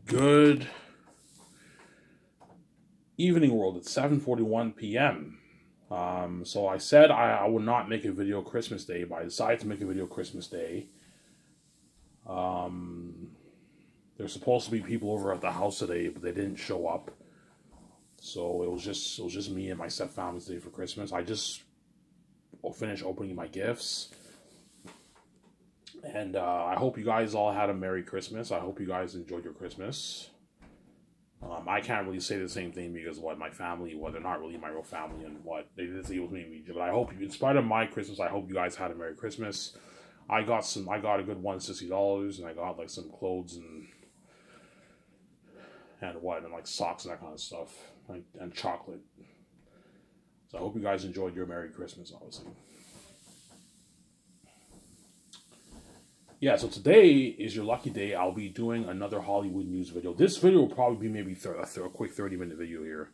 Good evening, world. It's 7:41 p.m. So I said I would not make a video Christmas Day, but I decided to make a video Christmas Day. There's supposed to be people over at the house today, but they didn't show up. So it was just me and my stepfamily's day for Christmas. I just finished opening my gifts. And I hope you guys all had a Merry Christmas. I hope you guys enjoyed your Christmas. I can't really say the same thing because my family, they're not really my real family, and they did see with me. But I hope, in spite of my Christmas, I hope you guys had a Merry Christmas. I got a good $160, and I got like some clothes and like socks and that kind of stuff, and chocolate. So I hope you guys enjoyed your Merry Christmas, obviously. Yeah, so today is your lucky day. I'll be doing another Hollywood news video. This video will probably be maybe a quick 30-minute video here.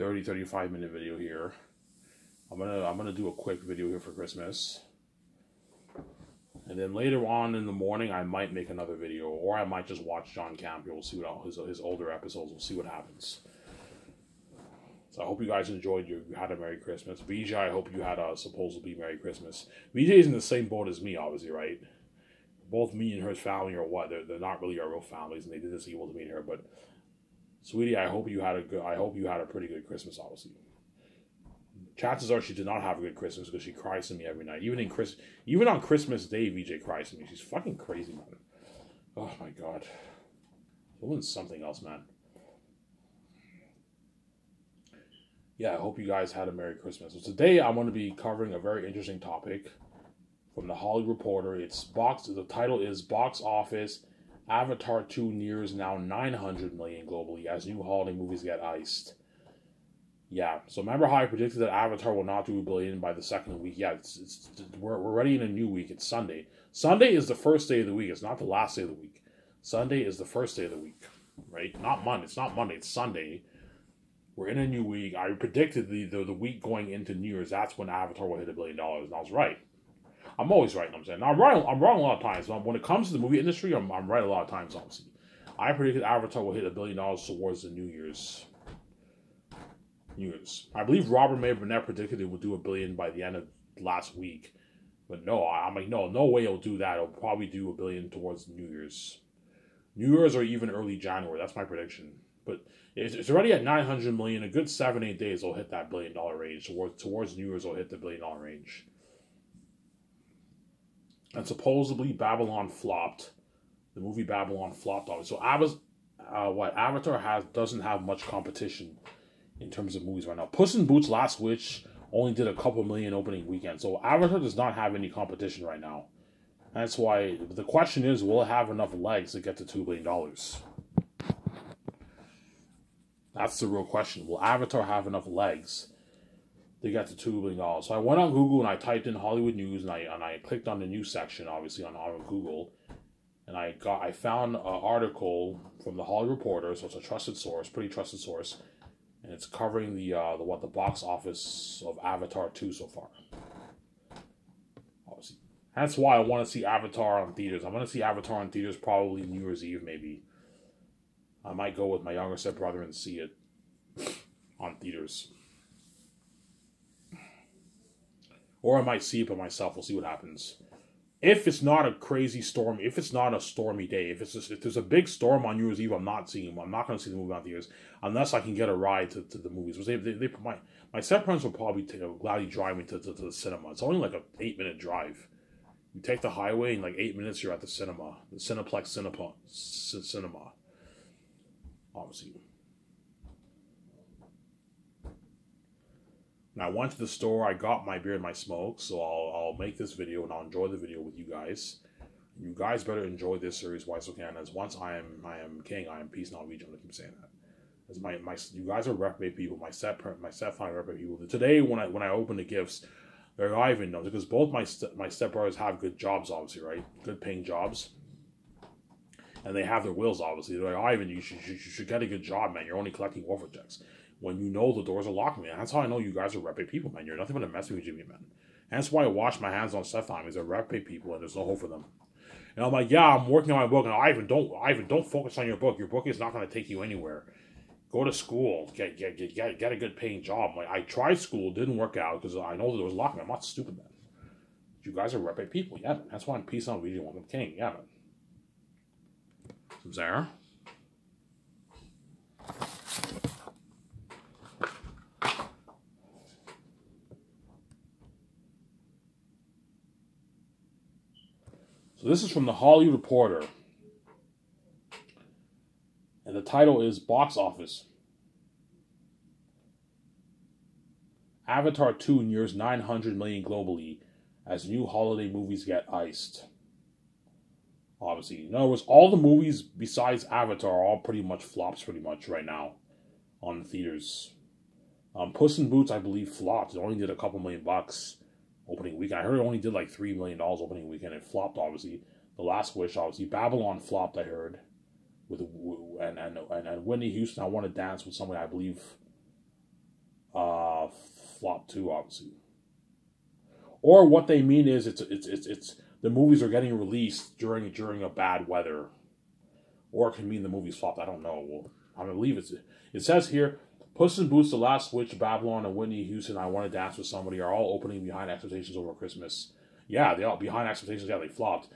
35-minute video here. I'm gonna do a quick video here for Christmas. And then later on in the morning, I might make another video. Or I might just watch John Campbell. We'll see what his older episodes. We'll see what happens. So I hope you guys enjoyed you had a Merry Christmas. VJ, I hope you had a supposedly Merry Christmas. VJ is in the same boat as me, obviously, right? Both me and her family are they're not really our real families, and they did this evil to me and her. But sweetie, I hope you had a pretty good Christmas, obviously. Chances are she did not have a good Christmas because she cries to me every night. Even on Christmas Day, VJ cries to me. She's fucking crazy, man. Oh my god. Woman's something else, man. Yeah, I hope you guys had a Merry Christmas. So today I'm going to be covering a very interesting topic from the Hollywood Reporter. The title is Box Office. Avatar 2 nears now 900 million globally as new holiday movies get iced. Yeah, so remember how I predicted that Avatar will not do $1 billion by the second week? Yeah, we're already in a new week. It's Sunday. Sunday is the first day of the week. It's not the last day of the week. Sunday is the first day of the week, right? Not Monday. It's not Monday. It's Sunday. We're in a new week. I predicted the week going into New Year's. That's when Avatar will hit $1 billion, and I was right. I'm always right, you know what I'm saying? Now, I'm wrong a lot of times. When it comes to the movie industry, I'm right a lot of times, obviously. I predicted Avatar will hit $1 billion towards the New Year's. I believe Robert May Burnett predicted it would do $1 billion by the end of last week. But no, I'm like, no way it'll do that. It'll probably do $1 billion towards New Year's. New Year's or even early January. That's my prediction. But it's already at 900 million. A good 7-8 days it'll hit that $1 billion range. Towards New Year's it'll hit the $1 billion range. And supposedly Babylon flopped. The movie Babylon flopped on it. So Avatar doesn't have much competition in terms of movies right now. Puss in Boots: Last Wish only did a couple million opening weekend. So Avatar does not have any competition right now. That's why the question is, will it have enough legs to get to $2 billion? That's the real question. Will Avatar have enough legs to get to $2 billion? So I went on Google and I typed in Hollywood news and I clicked on the news section, obviously on Google, and I found an article from the Hollywood Reporter. So it's a trusted source, pretty trusted source, and it's covering the box office of Avatar 2 so far. Obviously, that's why I want to see Avatar on theaters. I'm going to see Avatar on theaters probably New Year's Eve, maybe. I might go with my younger stepbrother and see it on theaters. Or I might see it by myself. We'll see what happens. If it's not a crazy storm, if it's not a stormy day, if there's a big storm on New Year's Eve, I'm not going to see the movie on theaters unless I can get a ride to the movies. My stepparents will probably gladly drive me to the cinema. It's only like an 8-minute drive. You take the highway, in like 8 minutes, you're at the cinema. The Cineplex Cinema. Obviously. And I went to the store, I got my beer and my smoke, so I'll make this video and I'll enjoy the video with you guys. You guys better enjoy this series, Why So Can, as once I am king, I am peace, not region. I'm gonna keep saying that. As you guys are reprobate people, my stepfather reprobate people. Today when I open the gifts, I even know because both my stepbrothers have good jobs, obviously, right? Good paying jobs. And they have their wills, obviously. They're like, Ivan, you should get a good job, man. You're only collecting welfare checks. When you know the doors are locked, man. That's how I know you guys are reprobate people, man. You're nothing but a mess with Jimmy, man. And that's why I wash my hands on stepfamilies. They're reprobate people, and there's no hope for them. And I'm like, yeah, I'm working on my book. And Ivan, don't focus on your book. Your book is not going to take you anywhere. Go to school. Get a good paying job. Like, I tried school, didn't work out because I know that there was locking. I'm not stupid, man. You guys are right people. Yeah, man. That's why I'm peace on video. I'm king. Yeah, man. From there. So this is from the Hollywood Reporter. And the title is Box Office. Avatar 2 nears 900 million globally as new holiday movies get iced. Obviously. In other words, all the movies besides Avatar are all pretty much flops right now on the theaters. Puss in Boots, I believe, flopped. It only did a couple $1 million opening weekend. I heard it only did like $3 million opening weekend. It flopped, obviously. The Last Wish, obviously. Babylon flopped, I heard. And Whitney Houston, I Want to Dance with Somebody, I believe, flopped too, obviously. Or what they mean is it's the movies are getting released during a bad weather. Or it can mean the movies flopped. I don't know. Well, I believe it says here, Puss in Boots, The Last Witch, Babylon, and Whitney Houston, I Want to Dance with Somebody are all opening behind expectations over Christmas. Yeah, they all behind expectations. Yeah, they flopped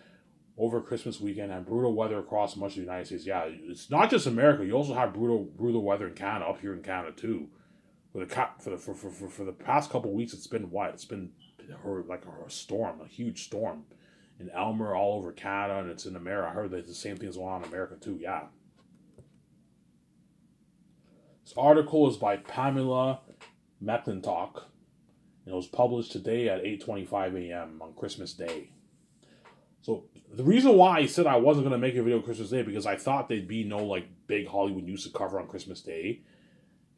over Christmas weekend, and brutal weather across much of the United States. Yeah, it's not just America. You also have brutal weather in Canada, up here in Canada too. For the past couple of weeks, it's been what? It's been like a storm, a huge storm in Elmer, all over Canada, and it's in America. I heard that the same thing is going on in America too. Yeah. This article is by Pamela McClintock, and it was published today at 8:25 a.m. on Christmas Day. So the reason why I said I wasn't going to make a video on Christmas Day because I thought there'd be no like big Hollywood news to cover on Christmas Day,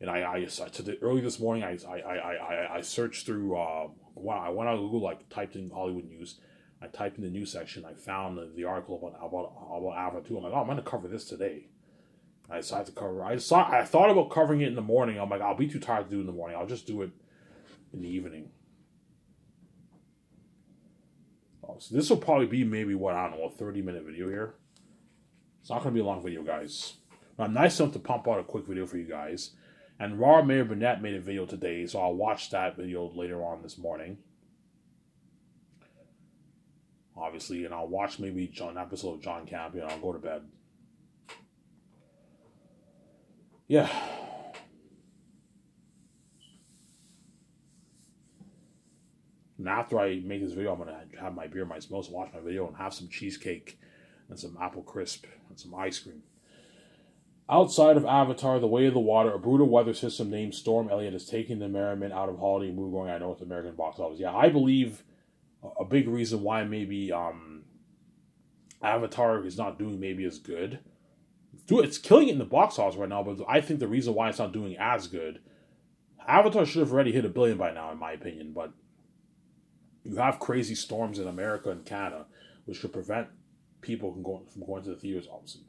and early this morning I searched through. I went on Google, like typed in Hollywood news. I typed in the news section. I found the article about Avatar 2. I'm like, oh, I'm going to cover this today. I decided to cover. I thought about covering it in the morning. I'm like, I'll be too tired to do it in the morning. I'll just do it in the evening. So this will probably be maybe, what, I don't know, a 30-minute video here. It's not going to be a long video, guys. But I'm nice enough to pump out a quick video for you guys. And Laura Mayer Burnett made a video today, so I'll watch that video later on this morning. Obviously, and I'll watch maybe an episode of John Campion, and I'll go to bed. Yeah. And after I make this video, I'm going to have my beer, my smoke, watch my video, and have some cheesecake and some apple crisp and some ice cream. Outside of Avatar, The Way of the Water, a brutal weather system named Storm Elliott is taking the merriment out of holiday movie-going at North American box office. Yeah, I believe a big reason why maybe Avatar is not doing maybe as good. It's killing it in the box office right now, but I think the reason why it's not doing as good, Avatar should have already hit $1 billion by now, in my opinion, but you have crazy storms in America and Canada, which could prevent people from going to the theaters, obviously.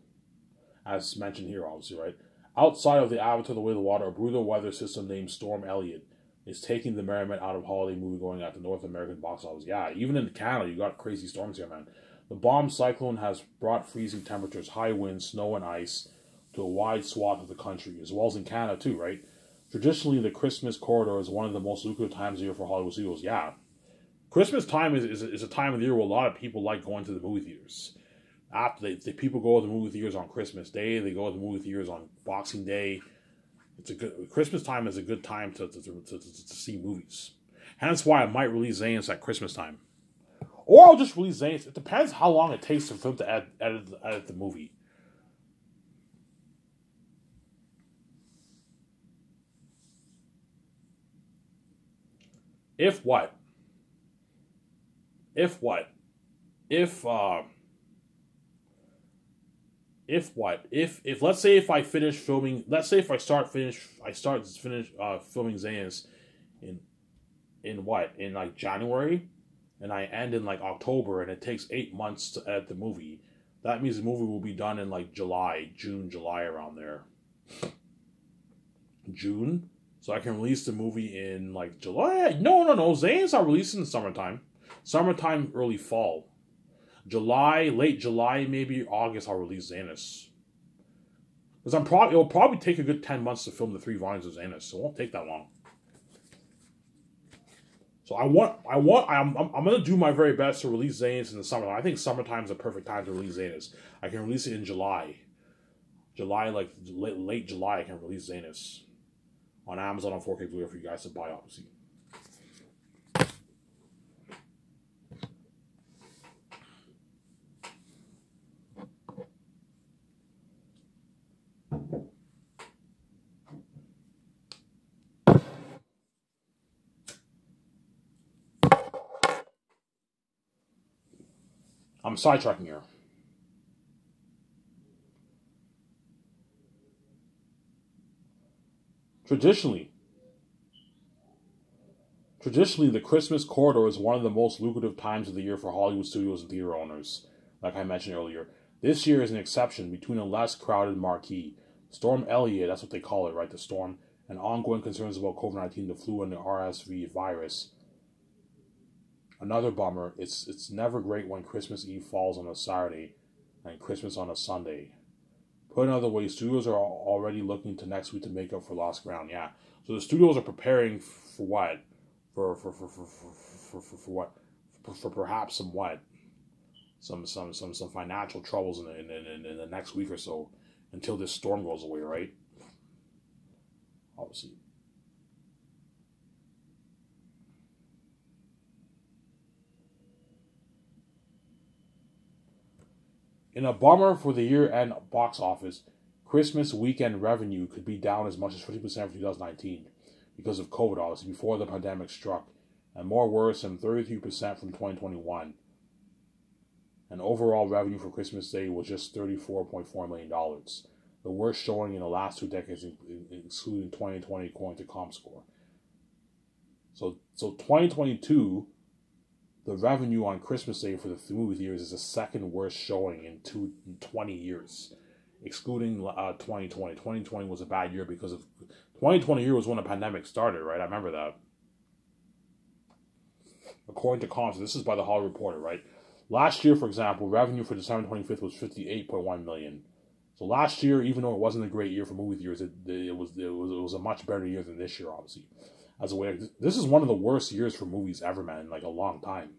As mentioned here, obviously, right? Outside of the Avatar, The Way of the Water, a brutal weather system named Storm Elliott is taking the merriment out of holiday movie going at the North American box office. Yeah, even in Canada, you got crazy storms here, man. The bomb cyclone has brought freezing temperatures, high winds, snow, and ice to a wide swath of the country, as well as in Canada too, right? Traditionally, the Christmas corridor is one of the most lucrative times of the year for Hollywood studios. Yeah, Christmas time is a time of the year where a lot of people like going to the movie theaters. After people go to the movie theaters on Christmas Day, they go to the movie theaters on Boxing Day. Christmas time is a good time to see movies. Hence why I might release Zane's at Christmas time. Or I'll just release Zane's. It depends how long it takes for film to edit the movie. If what? If let's say if I finish filming, let's say if I start finish filming Zane's in like January, and I end in like October, and it takes 8 months to edit the movie. That means the movie will be done in like June, July, around there. June? So I can release the movie in like July? No. Zane's are releasing in summertime. Summertime, early fall. July, late July, maybe August, I'll release Xanus. Because it'll probably take a good 10 months to film the 3 volumes of Xanus, so it won't take that long. So I'm gonna do my very best to release Xanus in the summer. I think summertime is the perfect time to release Xanus. I can release it in July. Like late July, I can release Xanus on Amazon on 4K Blu-ray for you guys to buy, obviously. I'm sidetracking here. Traditionally, the Christmas corridor is one of the most lucrative times of the year for Hollywood studios and theater owners, like I mentioned earlier. This year is an exception between a less crowded marquee. Storm Elliott, that's what they call it, right? The storm, and ongoing concerns about COVID-19, the flu, and the RSV virus. Another bummer, it's never great when Christmas Eve falls on a Saturday and Christmas on a Sunday. Put another way, studios are already looking to next week to make up for lost ground. Yeah, so the studios are preparing for what? For what? For perhaps some what? Some financial troubles in the next week or so, until this storm goes away, right? Obviously. In a bummer for the year-end box office, Christmas weekend revenue could be down as much as 50% for 2019 because of COVID, obviously, before the pandemic struck, and more worse than 33% from 2021. And overall revenue for Christmas Day was just $34.4 million, the worst showing in the last 2 decades, excluding 2020, according to ComScore. So 2022... the revenue on Christmas Day for the movie theaters is the second worst showing in 20 years, excluding 2020. 2020 was a bad year because of 2020 year was when the pandemic started, right? I remember that. According to ComScore, this is by the Hollywood Reporter, right? Last year, for example, revenue for December 25th was $58.1 million. So last year, even though it wasn't a great year for movie theaters, it was a much better year than this year, obviously. As a way, this is one of the worst years for movies ever, man, in like a long time.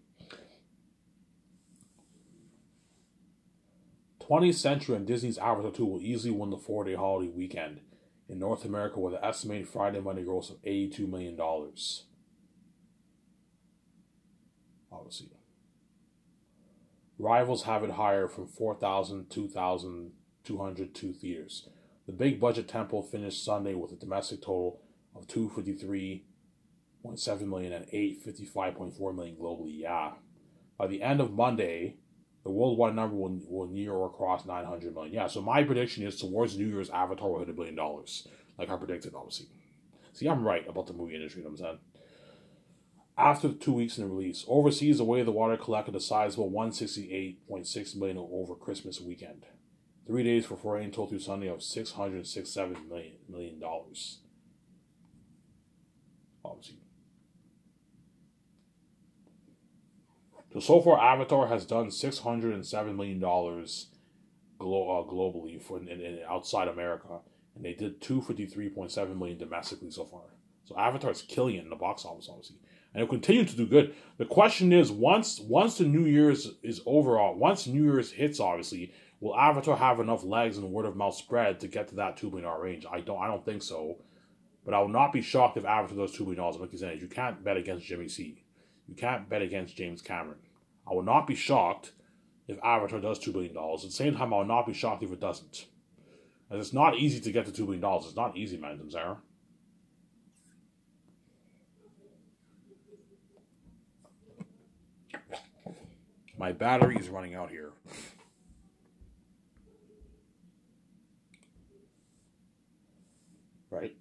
20th Century and Disney's Avatar 2 will easily win the 4-day holiday weekend in North America with an estimated Friday Monday gross of $82 million. Obviously. Rivals have it higher from 4,000 to 2,202 theaters. The big budget temple finished Sunday with a domestic total of $253.7 million and $855.4 million globally. Yeah. By the end of Monday, the worldwide number will near or cross 900 million. Yeah, so my prediction is towards New Year's, Avatar will hit $1 billion. Like I predicted, obviously. See, I'm right about the movie industry, you know what I'm saying? After the 2 weeks in the release, overseas, The Way of the Water collected a sizable $168.6 million over Christmas weekend. 3 days for foreign total through Sunday of $667 million. Obviously. So far, Avatar has done $607 million globally for outside America, and they did $253.7 million domestically so far. So Avatar is killing it in the box office, obviously, and it'll continue to do good. The question is, once the New Year's is over, once New Year's hits, obviously, will Avatar have enough legs and word of mouth spread to get to that $2 billion range? I don't think so, but I will not be shocked if Avatar does $2 billion. Like you said, you can't bet against Jimmy C. You can't bet against James Cameron. I will not be shocked if Avatar does $2 billion. At the same time, I will not be shocked if it doesn't. And it's not easy to get to $2 billion. It's not easy, man, Sarah. My battery is running out here. Right?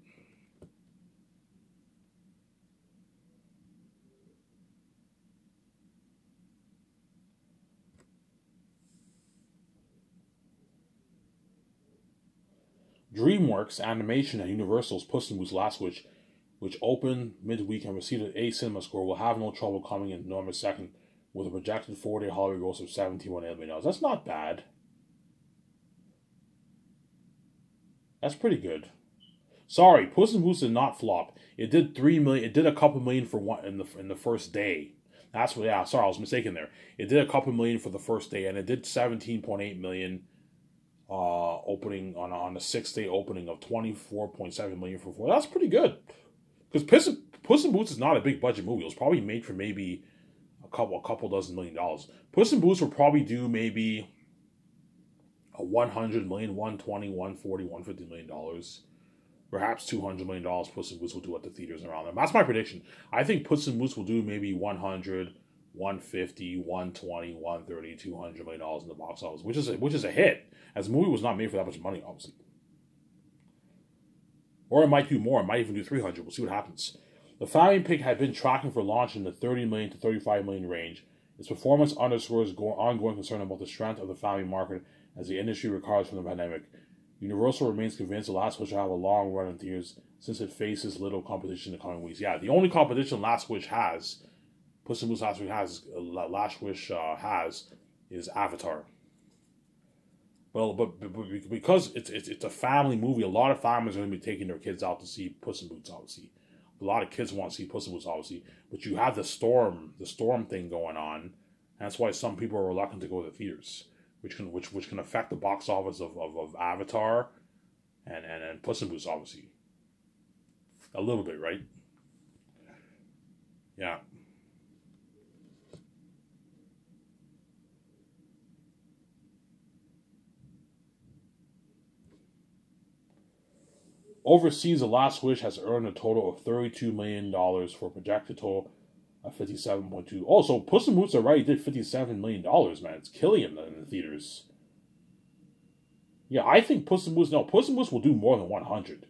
DreamWorks Animation and Universal's Puss in Boots Last Wish, which opened midweek and received an A cinema score, will have no trouble coming in November 2nd with a projected 4-day holiday gross of $17.8 million. That's not bad. That's pretty good. Sorry, Puss in Boots did not flop. It did $3 million. It did a couple million for one in the first day. That's what. Yeah, sorry, I was mistaken there. It did a couple million for the first day, and it did $17.8 million. Opening on a 6-day opening of $24.7 million for 4. That's pretty good. Because Puss in Boots is not a big budget movie. It was probably made for maybe a couple dozen $1 million. Puss in Boots will probably do maybe a $100 million, $120, $140, $150 million. Perhaps $200 million Puss in Boots will do at the theaters around them. That's my prediction. I think Puss in Boots will do maybe 100, 150, 120, 130, $200 million in the box office, which is a hit. As the movie was not made for that much money, obviously. Or it might do more. It might even do 300. We'll see what happens. The Family Pick had been tracking for launch in the 30 million to 35 million range. Its performance underscores ongoing concern about the strength of the family market as the industry recovers from the pandemic. Universal remains convinced The Last Wish will have a long run in theaters since it faces little competition in the coming weeks. Yeah, the only competition Last Wish has, Puss in Boots Last Wish has, is Avatar. Well, but because it's a family movie, a lot of families are going to be taking their kids out to see Puss in Boots, obviously. A lot of kids want to see Puss in Boots, obviously. But you have the storm thing going on. And that's why some people are reluctant to go to the theaters, which can affect the box office of Avatar and Puss in Boots, obviously. A little bit, right? Yeah. Overseas, The Last Wish has earned a total of $32 million for a projected total of 57.2. Oh, so Puss in Boots already did $57 million, man. It's killing him in the theaters. Yeah, I think Puss in Boots will do more than 100.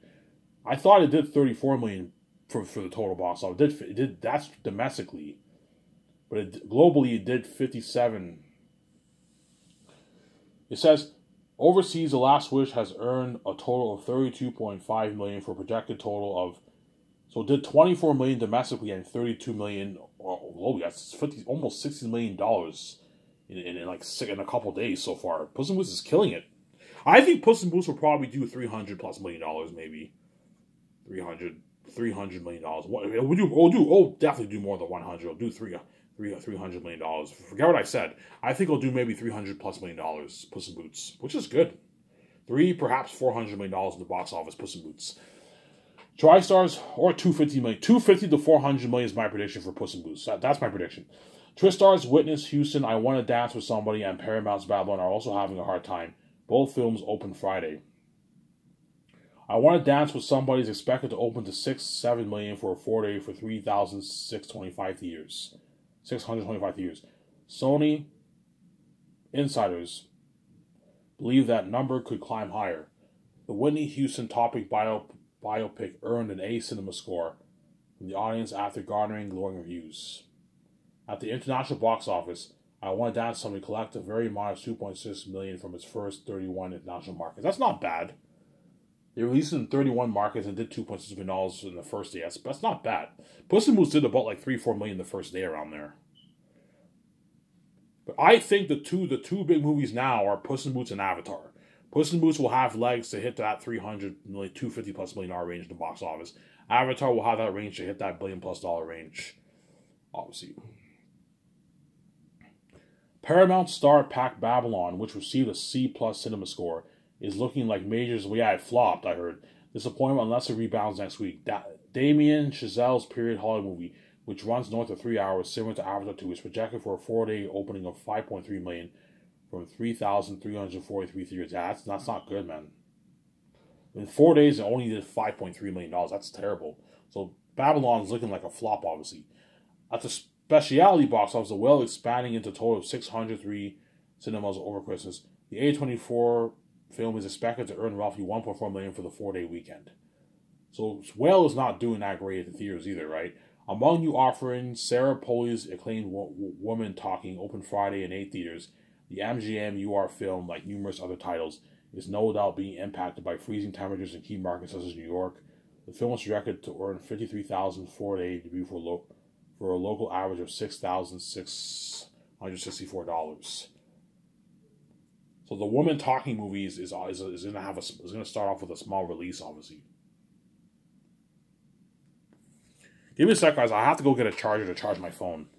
I thought it did 34 million for the total box office. It did that's domestically, but globally it did 57. It says overseas, The Last Wish has earned a total of 32.5 million for a projected total of. So it did 24 million domestically and 32 million globally. That's almost $60 million in a couple days so far. Puss in Boots is killing it. I think Puss in Boots will probably do $300+ million, maybe. $300 million. We'll definitely do more than 100. It'll do $300 million. Forget what I said. I think it'll do maybe $300+ million, Puss in Boots, which is good. Perhaps $400 million in the box office, Puss in Boots. TriStars or $250 million. $250 to $400 million is my prediction for Puss in Boots. That's my prediction. TriStars, Witness, Houston, I Want to Dance with Somebody, and Paramount's Babylon are also having a hard time. Both films open Friday. I Want to Dance with Somebody is expected to open to $6-7 million for a 4-day for 3,625 theaters. 625 theaters. Sony insiders believe that number could climb higher. The Whitney Houston topic biopic earned an A cinema score from the audience after garnering glowing reviews. At the international box office, I Want to Dance with Somebody collected a very modest $2.6 million from its first 31 international markets. That's not bad. They released it in 31 markets and did $2.6 million in the first day. That's not bad. Puss in Boots did about like $3-4 million the first day around there. But I think the two big movies now are Puss in Boots and Avatar. Puss in Boots will have legs to hit that $300 million, $250+ million range in the box office. Avatar will have that range to hit that $1 billion+ range, obviously. Paramount star Pack Babylon, which received a C+ cinema score, is looking like majors. Well, yeah, it flopped, I heard. Disappointment unless it rebounds next week. Damien Chazelle's period Hollywood movie, which runs north of 3 hours, similar to Avatar 2, is projected for a 4-day opening of $5.3 million from 3,343 theaters. Yeah, that's not good, man. In 4 days, it only did $5.3 million. That's terrible. So Babylon's looking like a flop, obviously. At the specialty box office, The Whale expanding into a total of 603 cinemas over Christmas. The A24 film is expected to earn roughly $1.4 million for the 4-day weekend. So Whale is not doing that great at the theaters either, right? Among new offerings, Sarah Polley's acclaimed Woman Talking opened Friday in 8 theaters. The MGM UR film, like numerous other titles, is no doubt being impacted by freezing temperatures in key markets such as New York. The film was projected to earn $53,000 4-day debut for a local average of $6,600 $164. So the Woman Talking movies is gonna start off with a small release, obviously. Give me a sec, guys. I have to go get a charger to charge my phone.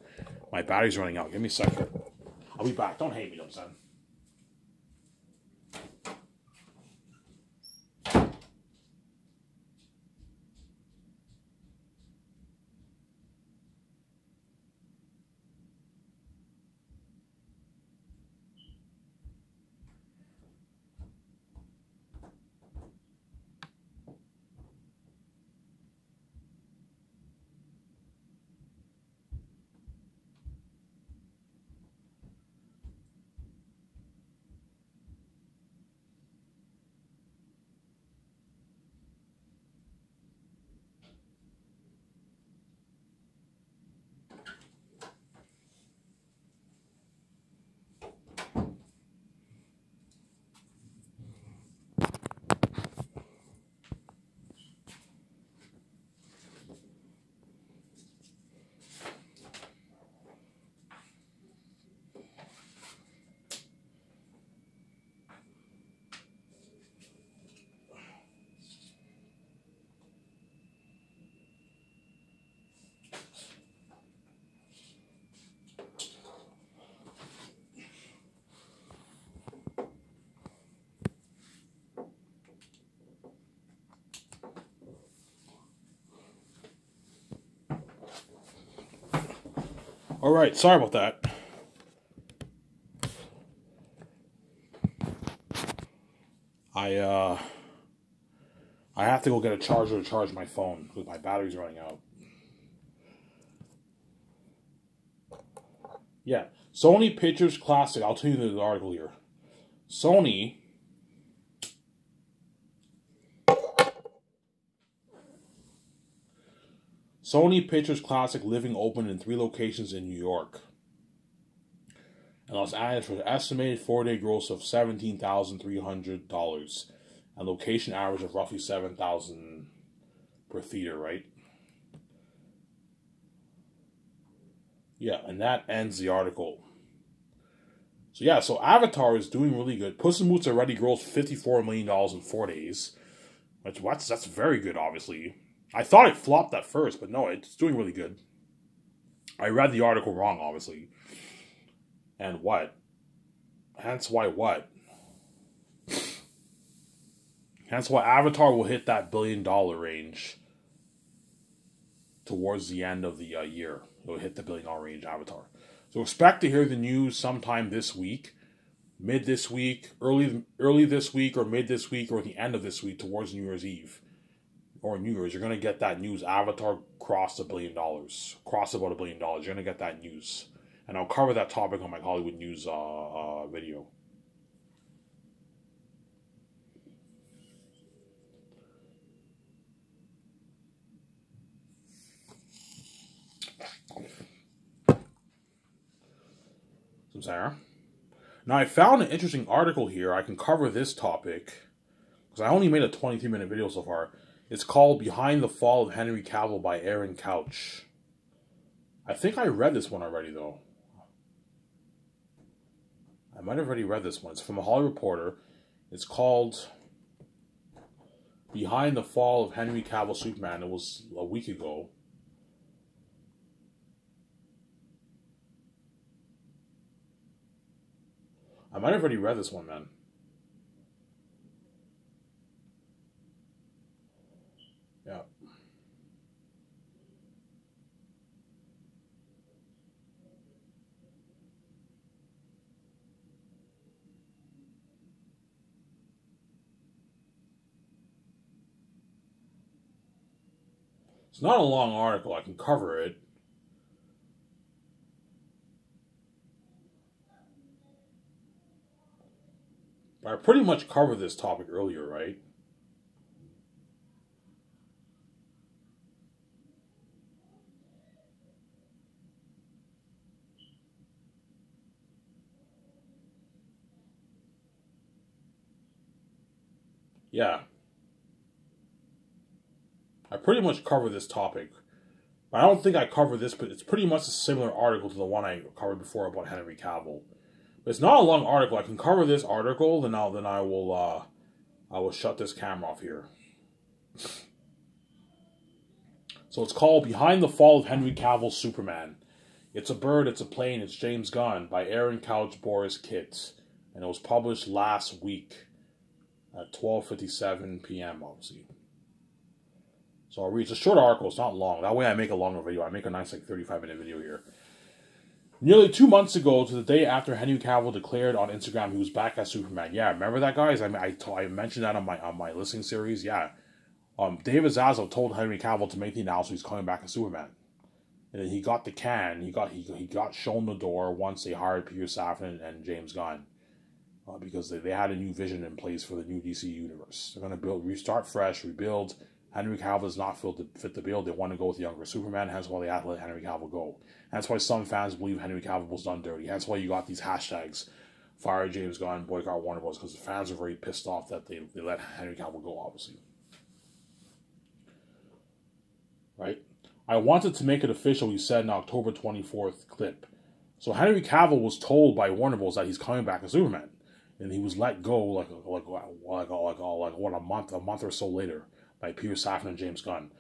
My battery's running out. Give me a sec here. I'll be back. Don't hate me, don't son. All right, sorry about that. I have to go get a charger to charge my phone because my battery's running out. Yeah, Sony Pictures Classic. I'll tell you the article here. Sony Pictures Classic Living opened in 3 locations in New York and Los Angeles for an estimated 4-day gross of $17,300 and location average of roughly $7,000 per theater, right? Yeah, and that ends the article. So yeah, so Avatar is doing really good. Puss in Boots already grossed $54 million in 4 days. That's very good, obviously. I thought it flopped at first, but no, it's doing really good. I read the article wrong, obviously. And what? Hence why what? Hence why Avatar will hit that $1 billion range towards the end of the year. It'll hit the $1 billion range, Avatar. So expect to hear the news sometime this week, mid this week, early this week, or mid this week, or the end of this week towards New Year's Eve. Or New Year's, you're going to get that news. Avatar crossed $1 billion. Crossed about $1 billion. You're going to get that news. And I'll cover that topic on my Hollywood News video. Sarah. Now, I found an interesting article here. I can cover this topic because I only made a 23-minute video so far. It's called Behind the Fall of Henry Cavill by Aaron Couch. I think I read this one already, though. I might have already read this one. It's from a Hollywood Reporter. It's called Behind the Fall of Henry Cavill Superman. It was a week ago. I might have already read this one, man. Yeah. It's not a long article. I can cover it. But I pretty much covered this topic earlier, right? Yeah. I pretty much covered this topic But I don't think I covered this, but it's pretty much a similar article to the one I covered before about Henry Cavill. But it's not a long article. I can cover this article, then I will shut this camera off here. So it's called Behind the Fall of Henry Cavill's Superman. It's a Bird, It's a Plane, It's James Gunn by Aaron Couch, Boris Kitts. And it was published last week at 12:57 p.m. obviously. So I'll read. It's a short article. It's not long. That way I make a longer video. I make a nice 35-minute video here. Nearly 2 months ago, to the day after Henry Cavill declared on Instagram he was back as Superman. Yeah, remember that, guys? I mentioned that on my listening series. Yeah. David Zaslav told Henry Cavill to make the announcement he's coming back as Superman. And then he got the can. He got shown the door once they hired Peter Safran and James Gunn. Because they had a new vision in place for the new DC universe. They're going to restart fresh, rebuild. Henry Cavill does not fit the bill. They want to go with the younger Superman. That's why they had to let Henry Cavill go. That's why some fans believe Henry Cavill was done dirty. That's why you got these hashtags, fire James Gunn, boycott Warner Bros. Because the fans are very pissed off that they let Henry Cavill go, obviously. Right? I wanted to make it official, he said in October 24th clip. So Henry Cavill was told by Warner Bros. That he's coming back as Superman. And he was let go like a month or so later by Peter Safran and James Gunn.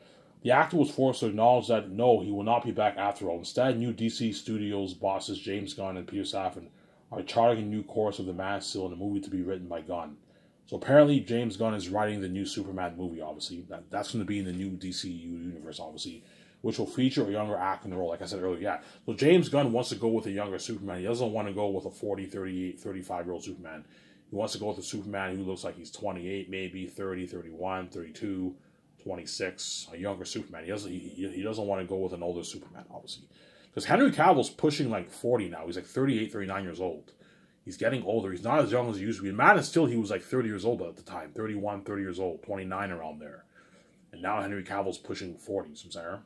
The actor was forced to acknowledge that no, he will not be back after all. Instead, new DC Studios bosses James Gunn and Peter Safran are charting a new course of the Man of Steel in a movie to be written by Gunn. So apparently James Gunn is writing the new Superman movie, obviously. That's going to be in the new DC universe, obviously, which will feature a younger actor in the role, like I said earlier. Yeah, so James Gunn wants to go with a younger Superman. He doesn't want to go with a 40, 38, 35-year-old Superman. He wants to go with a Superman who looks like he's 28, maybe 30, 31, 32, 26, a younger Superman. He doesn't want to go with an older Superman, obviously. Because Henry Cavill's pushing like 40 now. He's like 38, 39 years old. He's getting older. He's not as young as he used to be. In Man of Steel, he was like 30 years old at the time. 31, 30 years old, 29 around there. And now Henry Cavill's pushing 40, so I'm saying.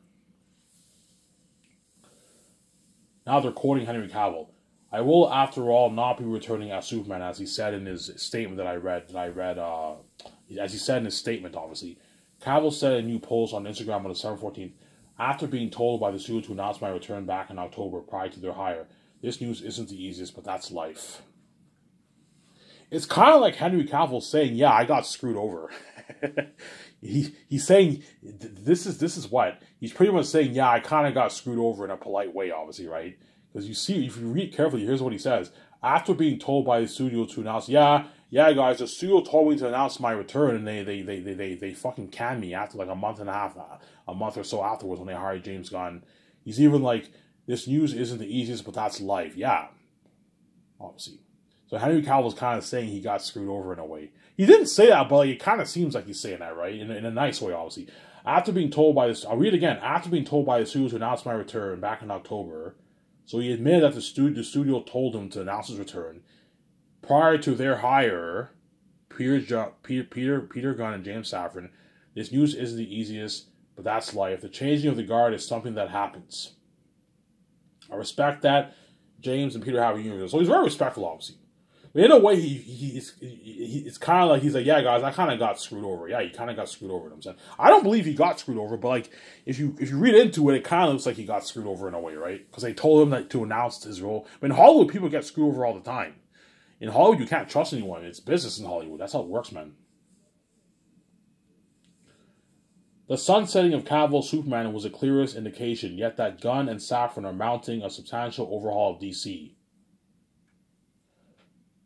Now they're quoting Henry Cavill. I will, after all, not be returning as Superman, as he said in his statement that I read. As he said in his statement, obviously. Cavill said in a new post on Instagram on December 14th, after being told by the studio to announce my return back in October prior to their hire, this news isn't the easiest, but that's life. It's kind of like Henry Cavill saying, yeah, I got screwed over. He's saying, this is what? He's pretty much saying, yeah, I kind of got screwed over in a polite way, obviously, right? Because you see, if you read carefully, here's what he says. After being told by the studio to announce, yeah, guys, the studio told me to announce my return, and they fucking canned me after like a month and a half, a month or so afterwards when they hired James Gunn. He's even like, this news isn't the easiest, but that's life. Yeah, obviously. So Henry Cavill's kind of saying he got screwed over in a way. He didn't say that, but like, it kind of seems like he's saying that, right? In a nice way, obviously. After being told by this, I'll read it again. After being told by the studio to announce my return back in October, so he admitted that the studio told him to announce his return. Prior to their hire, Peter Gunn and James Safran, this news isn't the easiest, but that's life. The changing of the guard is something that happens. I respect that James and Peter have a union. So he's very respectful, obviously. But in a way, it's kind of like he's like, yeah, guys, I kind of got screwed over. Yeah, he kind of got screwed over. I'm saying, I don't believe he got screwed over, but like if you read into it, it kind of looks like he got screwed over in a way, right? Because they told him that to announce his role. But in Hollywood, people get screwed over all the time. In Hollywood, you can't trust anyone. It's business in Hollywood. That's how it works, man. The sunsetting of Cavill's Superman was the clearest indication, yet that Gunn and Safran are mounting a substantial overhaul of DC.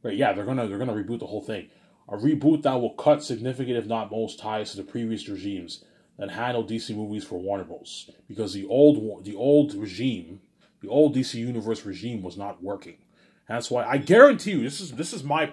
Right, yeah, they're gonna reboot the whole thing. A reboot that will cut significant, if not most, ties to the previous regimes that handled DC movies for Warner Bros. Because the old DC Universe regime was not working. And that's why I guarantee you, this is my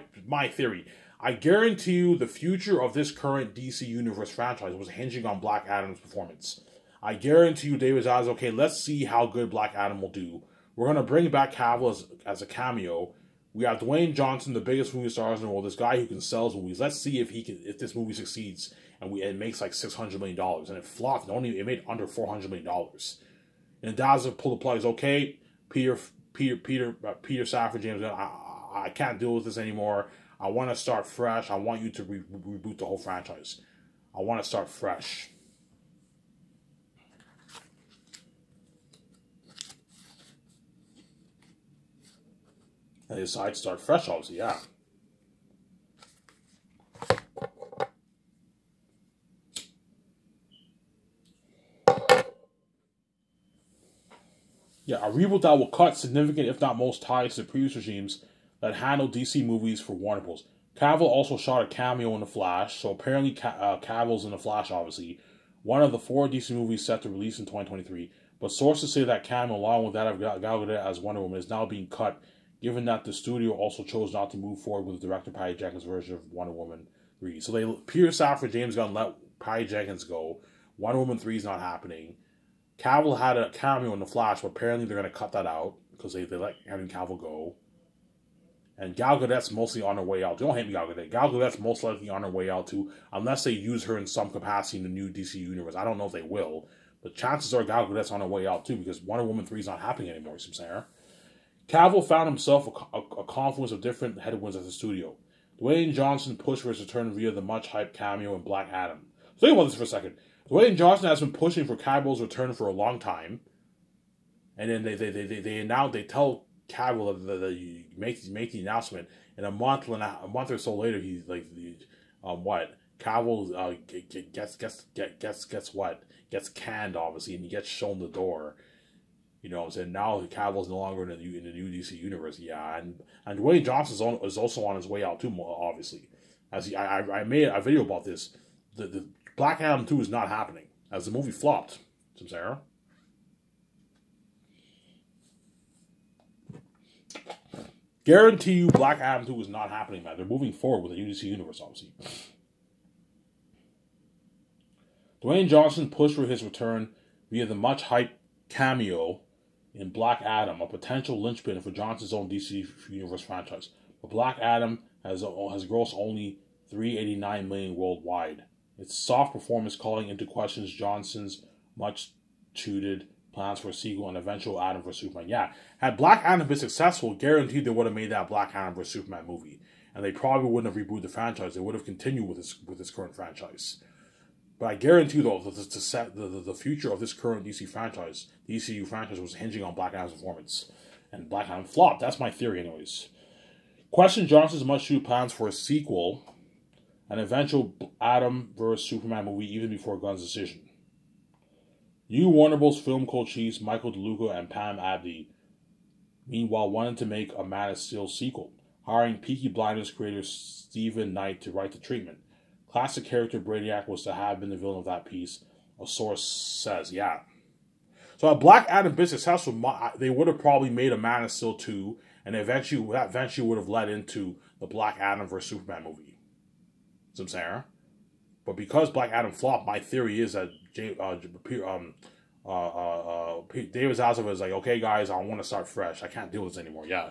theory. I guarantee you the future of this current DC Universe franchise was hinging on Black Adam's performance. I guarantee you David Zaslav, okay, let's see how good Black Adam will do. We're going to bring back Cavill as a cameo. We have Dwayne Johnson, the biggest movie stars in the world, this guy who can sell his movies. Let's see if this movie succeeds and it makes like $600 million. And it flopped. It made under $400 million. And Zaslav pulled the plug. Okay, Peter Safran, James Gunn, I can't deal with this anymore. I want to start fresh. I want you to reboot the whole franchise. I want to start fresh. And they decided to start fresh, obviously, yeah. Yeah, a reboot that will cut significant, if not most, ties to previous regimes that handled DC movies for Warner Bros. Cavill also shot a cameo in The Flash, so apparently Cavill's in The Flash, obviously. One of the 4 DC movies set to release in 2023. But sources say that cameo, along with that of Gal Gadot as Wonder Woman, is now being cut, given that the studio also chose not to move forward with director Patty Jenkins' version of Wonder Woman 3. So they pierced after James Gunn let Patty Jenkins go. Wonder Woman 3 is not happening. Cavill had a cameo in The Flash, but apparently they're going to cut that out because they let Henry Cavill go. And Gal Gadot's mostly on her way out. Don't hate me, Gal Gadot. Gal Gadot's most likely on her way out too, unless they use her in some capacity in the new DC universe. I don't know if they will, but chances are Gal Gadot's on her way out too because Wonder Woman 3 is not happening anymore, you see what I'm saying? Cavill found himself a confluence of different headwinds at the studio. Dwayne Johnson pushed for his return via the much-hyped cameo in Black Adam. So think about this for a second. Dwayne Johnson has been pushing for Cavill's return for a long time, and then they tell Cavill that you make the announcement, and a month or so later he's like, Cavill gets canned, obviously, and he gets shown the door. You know what I'm saying? Now Cavill's no longer in the new DC universe, yeah, and Dwayne Johnson is also on his way out too, obviously. I made a video about this. The Black Adam 2 is not happening, as the movie flopped. Sarah. Guarantee you Black Adam 2 is not happening, man. They're moving forward with the DC universe, obviously. Dwayne Johnson pushed for his return via the much-hyped cameo in Black Adam, a potential linchpin for Johnson's own DC universe franchise. But Black Adam has grossed only $389 million worldwide. Its soft performance calling into question Johnson's much-touted plans for a sequel and eventual Adam vs. Superman. Yeah, had Black Adam been successful, guaranteed they would have made that Black Adam vs. Superman movie. And they probably wouldn't have rebooted the franchise. They would have continued with this current franchise. But I guarantee, though, that the future of this current DCU franchise was hinging on Black Adam's performance. And Black Adam flopped. That's my theory, anyways. Question Johnson's much-touted plans for a sequel, an eventual Adam vs. Superman movie even before Gunn's decision. New Warner Bros. Film co-chiefs Michael DeLuca and Pam Abdy, meanwhile, wanted to make a Man of Steel sequel, hiring Peaky Blinders creator Stephen Knight to write the treatment. Classic character Brainiac was to have been the villain of that piece, a source says, yeah. So if Black Adam been successful, they would have probably made a Man of Steel 2, and that eventually would have led into the Black Adam vs. Superman movie. See what I'm saying? But because Black Adam flopped, my theory is that David Zaslav is like, okay, guys, I want to start fresh. I can't deal with this anymore. Yeah.